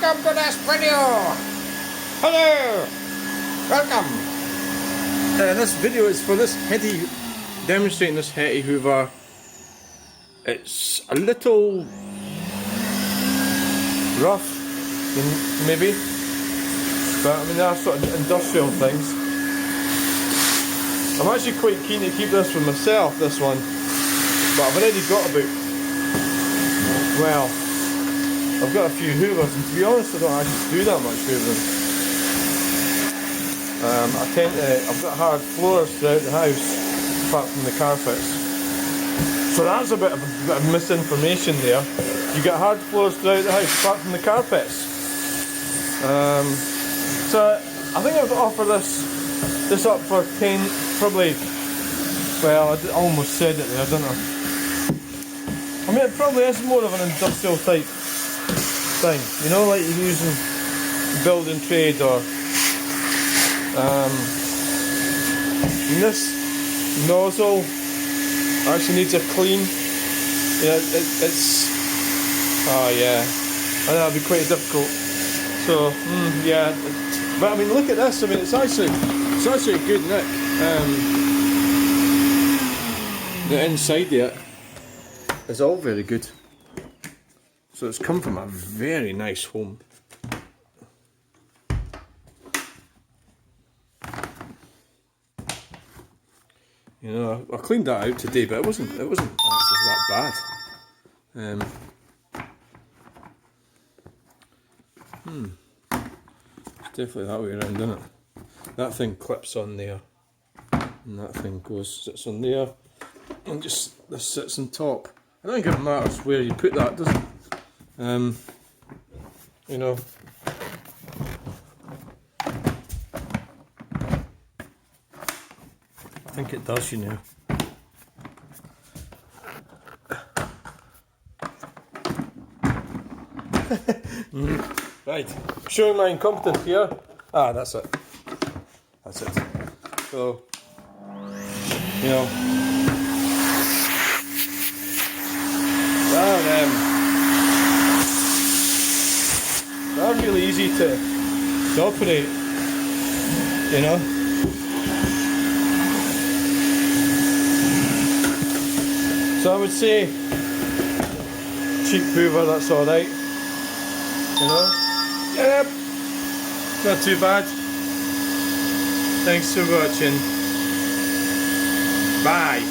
welcome to this video. Hello, welcome. This video is for this Hetty, demonstrating this Hetty Hoover. It's a little rough, maybe, but I mean there are sort of industrial things. I'm actually quite keen to keep this for myself, this one, but I've already got well, I've got a few hoovers, and to be honest I don't actually do that much hoovering. I've got hard floors throughout the house, apart from the carpets. So that's a bit of misinformation there. You get hard floors throughout the house, apart from the carpets. So I think I would offer this up for 10, probably, well I almost said it there, didn't I? I mean it probably is more of an industrial type thing, you know, like you're using building trade or this nozzle actually needs a clean. Yeah, it's oh yeah, and that'll be quite difficult. So yeah, but I mean look at this. I mean it's actually a good nick. The inside there is all very good. So it's come from a very nice home. You know, I cleaned that out today, but it wasn't actually that bad. It's definitely that way around, isn't it? That thing clips on there, and that thing sits on there, and just this sits on top. I don't think it matters where you put that, does it? You know. I think it does, you know. Right, showing my incompetence here. Ah, that's it. That's it. So, you know. They're really easy to operate, you know. So I would say cheap Hoover, that's alright, you know. Yep, not too bad. Thanks for watching. Bye.